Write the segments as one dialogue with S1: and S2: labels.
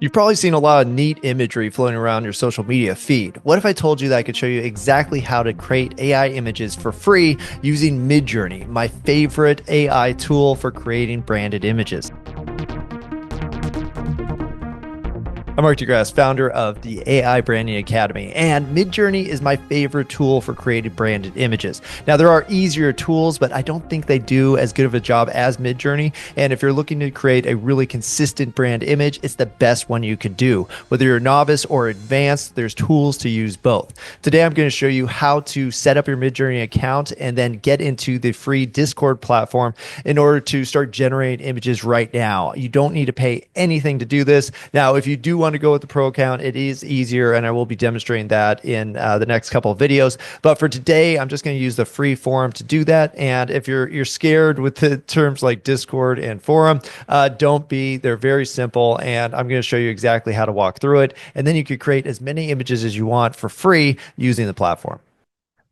S1: You've probably seen a lot of neat imagery floating around your social media feed. What if I told you that I could show you exactly how to create AI images for free using Midjourney, my favorite AI tool for creating branded images? I'm Mark DeGrasse, founder of the AI Branding Academy, and Midjourney is my favorite tool for creating branded images. Now, there are easier tools, but I don't think they do as good of a job as Midjourney. And if you're looking to create a really consistent brand image, it's the best one you could do. Whether you're a novice or advanced, there's tools to use both. Today, I'm going to show you how to set up your Midjourney account and then get into the free Discord platform in order to start generating images right now. You don't need to pay anything to do this. Now, if you do want to go with the pro account, it is easier, and I will be demonstrating that in the next couple of videos. But for today, I'm just going to use the free forum to do that. And if you're scared with the terms like Discord and forum, don't be. They're very simple, and I'm going to show you exactly how to walk through it. And then you could create as many images as you want for free using the platform.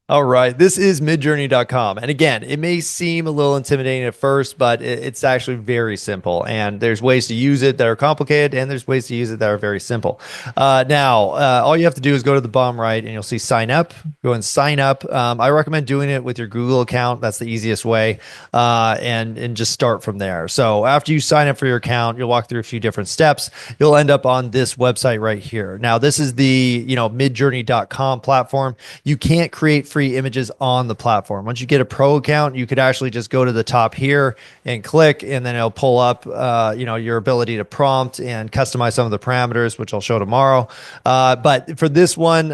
S1: All right, this is midjourney.com. And again, it may seem a little intimidating at first, but it's actually very simple. And there's ways to use it that are complicated, and there's ways to use it that are very simple. All you have to do is go to the bottom right and you'll see sign up. Go and sign up. I recommend doing it with your Google account. That's the easiest way. And just start from there. So after you sign up for your account, you'll walk through a few different steps. You'll end up on this website right here. Now, this is the midjourney.com platform. You can't create free images on the platform. Once you get a pro account, you could actually just go to the top here and click, and then it'll pull up your ability to prompt and customize some of the parameters, which I'll show tomorrow. But for this one,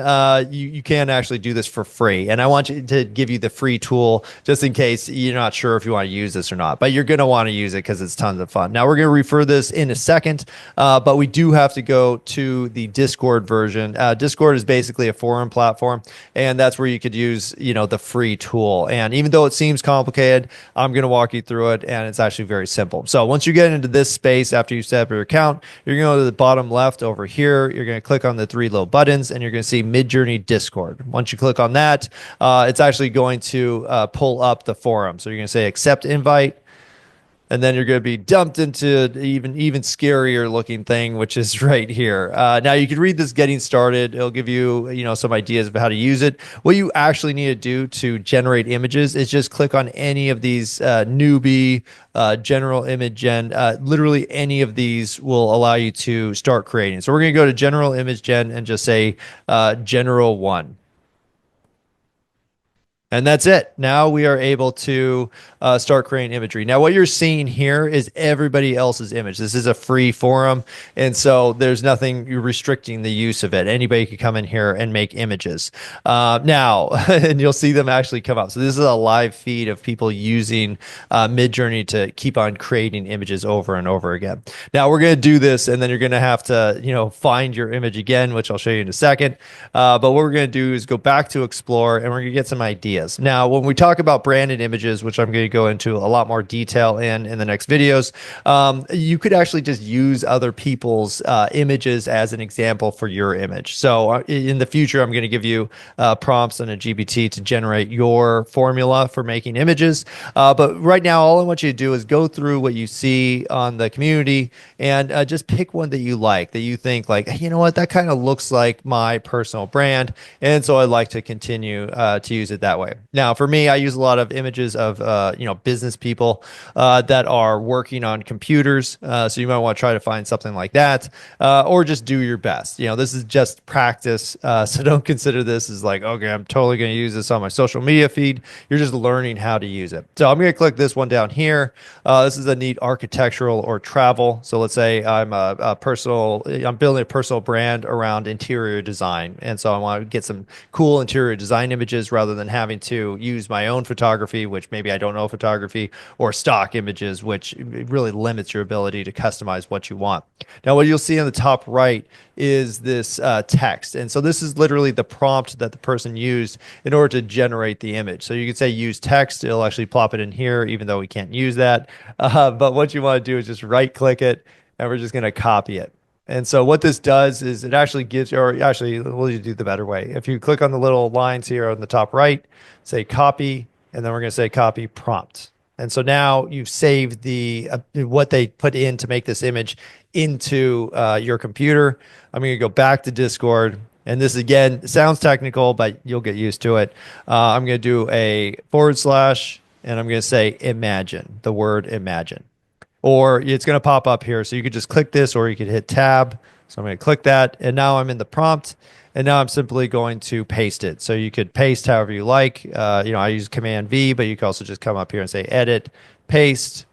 S1: you can actually do this for free. And I want you to give you the free tool just in case you're not sure if you want to use this or not. But you're going to want to use it because it's tons of fun. Now, we're going to refer this in a second, but we do have to go to the Discord version. Discord is basically a forum platform, and that's where you could use the free tool. And even though it seems complicated, I'm going to walk you through it, and it's actually very simple. So once you get into this space after you set up your account, you're going to go to the bottom left over here. You're going to click on the three little buttons, and you're going to see Midjourney Discord. Once you click on that, it's actually going to pull up the forum. So you're going to say accept invite. And then you're going to be dumped into even scarier looking thing, which is right here. Now you can read this getting started. It'll give you some ideas of how to use it. What you actually need to do to generate images is just click on any of these newbie, general image gen. Literally any of these will allow you to start creating. So we're going to go to general image gen and just say general one. And that's it. Now we are able to start creating imagery. Now, what you're seeing here is everybody else's image. This is a free forum, and so there's nothing restricting the use of it. Anybody could come in here and make images. Now, and you'll see them actually come up. So this is a live feed of people using Midjourney to keep on creating images over and over again. Now, we're going to do this, and then you're going to have to, find your image again, which I'll show you in a second. But what we're going to do is go back to Explore, and we're going to get some ideas. Now, when we talk about branded images, which I'm going to go into a lot more detail in the next videos, you could actually just use other people's images as an example for your image. So in the future, I'm going to give you prompts and a GPT to generate your formula for making images. But right now, all I want you to do is go through what you see on the community and just pick one that you like, that you think like, you know what, that kind of looks like my personal brand. And so I'd like to continue to use it that way. Now, for me, I use a lot of images of business people that are working on computers. So you might want to try to find something like that, or just do your best. This is just practice. So don't consider this as like, okay, I'm totally going to use this on my social media feed. You're just learning how to use it. So I'm going to click this one down here. This is a neat architectural or travel. So let's say I'm building a personal brand around interior design. And so I want to get some cool interior design images rather than having to use my own photography, which maybe I don't know photography, or stock images, which really limits your ability to customize what you want. Now, what you'll see on the top right is this text. And so this is literally the prompt that the person used in order to generate the image. So you can say use text. It'll actually plop it in here, even though we can't use that. But what you want to do is just right click it, and we're just going to copy it. And so what this does is it actually gives, or actually, we'll do the better way. If you click on the little lines here on the top right, say copy, and then we're going to say copy prompt. And so now you've saved what they put in to make this image into your computer. I'm going to go back to Discord. And this again sounds technical, but you'll get used to it. I'm going to do a forward slash and I'm going to say imagine, the word imagine. Or it's going to pop up here. So you could just click this or you could hit tab. So I'm going to click that. And now I'm in the prompt. And now I'm simply going to paste it. So you could paste however you like. I use Command V, but you can also just come up here and say edit, paste,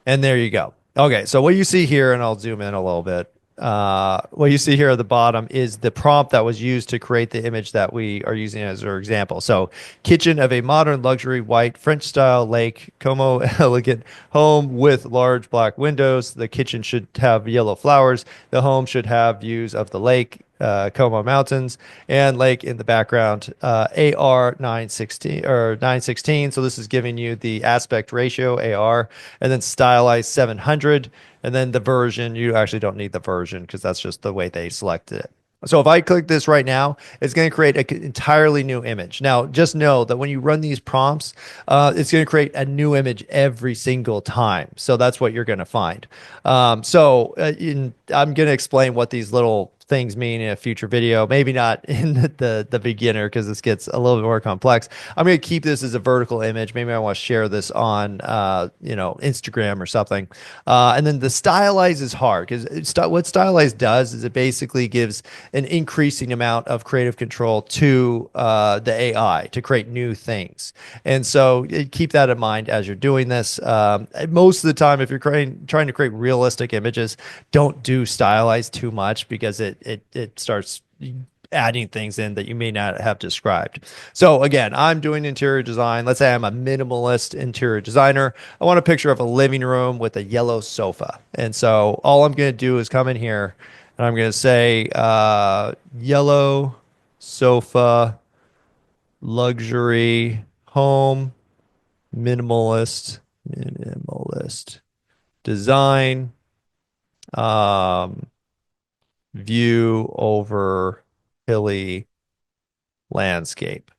S1: and there you go. Okay, so what you see here, and I'll zoom in a little bit. What you see here at the bottom is the prompt that was used to create the image that we are using as our example. So, kitchen of a modern luxury white French style lake, Como elegant home with large black windows. The kitchen should have yellow flowers. The home should have views of the lake, Como Mountains, and lake in the background. AR 916 or 916. So this is giving you the aspect ratio AR, and then stylized 700. And then the version, you actually don't need the version because that's just the way they selected it. So if I click this right now, it's going to create an entirely new image. Now, just know that when you run these prompts, it's going to create a new image every single time. So that's what you're going to find. I'm going to explain what these little things mean in a future video. Maybe not in the beginner because this gets a little bit more complex. I'm going to keep this as a vertical image. Maybe I want to share this on Instagram or something. And then the stylize is hard because what stylize does is it basically gives an increasing amount of creative control to the AI to create new things. And so keep that in mind as you're doing this. Most of the time, if you're trying to create realistic images, don't do stylize too much because it starts adding things in that you may not have described. So again, I'm doing interior design. Let's say I'm a minimalist interior designer. I want a picture of a living room with a yellow sofa. And so all I'm going to do is come in here and I'm going to say yellow sofa, luxury home, minimalist design, um, view over hilly landscape.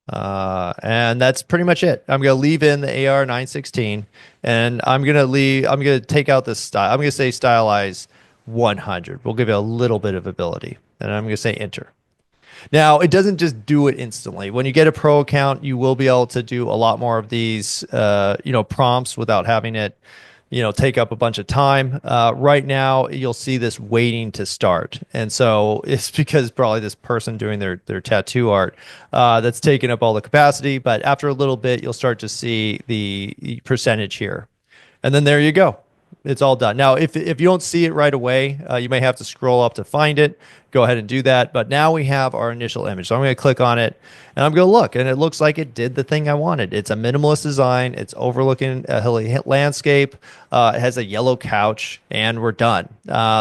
S1: And that's pretty much it. I'm going to leave in the AR 916 and I'm going to take out this style. I'm going to say stylize 100. We'll give it a little bit of ability. And I'm going to say enter. Now, it doesn't just do it instantly. When you get a pro account, you will be able to do a lot more of these, prompts without having it, take up a bunch of time. Right now, you'll see this waiting to start. And so it's because probably this person doing their tattoo art that's taking up all the capacity. But after a little bit, you'll start to see the percentage here. And then there you go. It's all done. Now, if you don't see it right away, you may have to scroll up to find it. Go ahead and do that. But now we have our initial image. So I'm going to click on it and I'm going to look and it looks like it did the thing I wanted. It's a minimalist design. It's overlooking a hilly landscape. It has a yellow couch and we're done.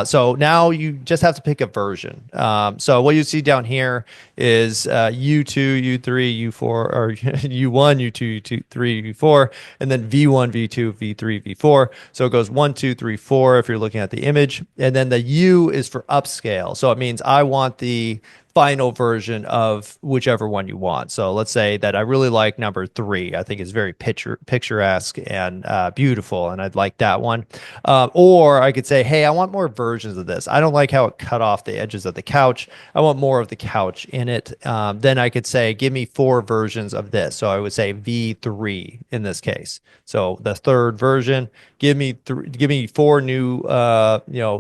S1: So now you just have to pick a version. So what you see down here is U2, U3, U4, or U1, U2, U2, 3, U4, and then V1, V2, V3, V4. So it goes 1, 2, 3, 4 if you're looking at the image. And then the U is for upscale. So it means I want the final version of whichever one you want. So let's say that I really like number 3. I think it's very picturesque and beautiful, and I'd like that one. Or I could say, hey, I want more versions of this. I don't like how it cut off the edges of the couch. I want more of the couch in it. Then I could say, give me 4 versions of this. So I would say V3 in this case. So the third version, give me 4 new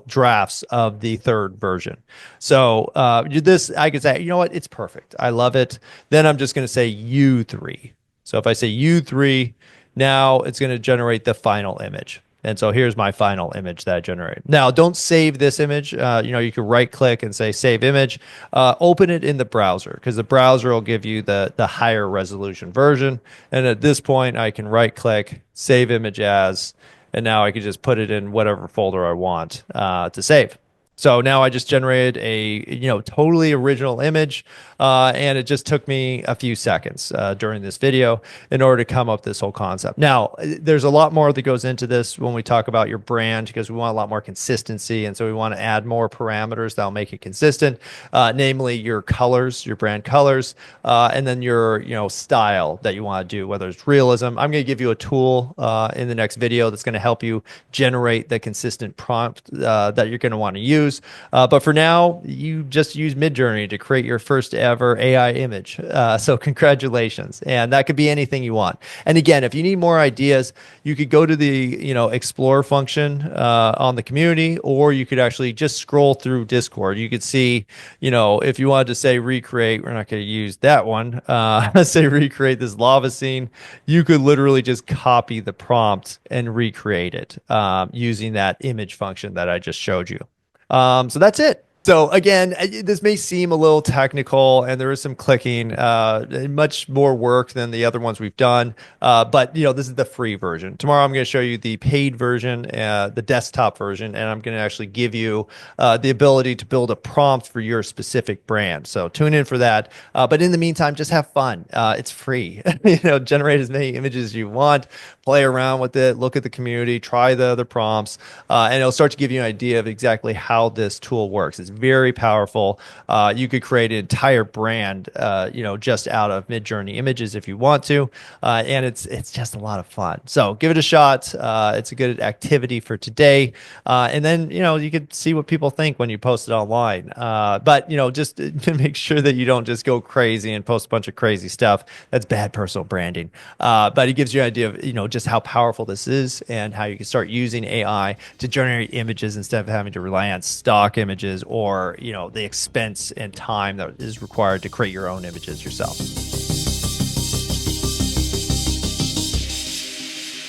S1: drafts of the third version. So this, I could say, you know what, it's perfect. I love it. Then I'm just going to say U3. So if I say U3, now it's going to generate the final image. And so here's my final image that I generated. Now, don't save this image. You can right click and say save image. Open it in the browser because the browser will give you the higher resolution version. And at this point, I can right click, save image as, and now I can just put it in whatever folder I want to save. So now I just generated a, totally original image, and it just took me a few seconds during this video in order to come up with this whole concept. Now, there's a lot more that goes into this when we talk about your brand because we want a lot more consistency, and so we want to add more parameters that'll make it consistent, namely your colors, your brand colors, and then your, style that you want to do, whether it's realism. I'm going to give you a tool in the next video that's going to help you generate the consistent prompt that you're going to want to use. But for now, you just use Midjourney to create your first ever AI image. So congratulations. And that could be anything you want. And again, if you need more ideas, you could go to the, explore function on the community, or you could actually just scroll through Discord. You could see, if you wanted to say recreate, we're not going to use that one, say recreate this lava scene, you could literally just copy the prompt and recreate it using that image function that I just showed you. So that's it. So again, this may seem a little technical, and there is some clicking, much more work than the other ones we've done. But this is the free version. Tomorrow, I'm going to show you the paid version, the desktop version, and I'm going to actually give you the ability to build a prompt for your specific brand. So tune in for that. But in the meantime, just have fun. It's free. Generate as many images as you want, play around with it, look at the community, try the other prompts, and it'll start to give you an idea of exactly how this tool works. It's very powerful. You could create an entire brand, just out of Midjourney images if you want to, and it's just a lot of fun. So give it a shot. It's a good activity for today, and then you could see what people think when you post it online. But just to make sure that you don't just go crazy and post a bunch of crazy stuff. That's bad personal branding. But it gives you an idea of just how powerful this is and how you can start using AI to generate images instead of having to rely on stock images or the expense and time that is required to create your own images yourself.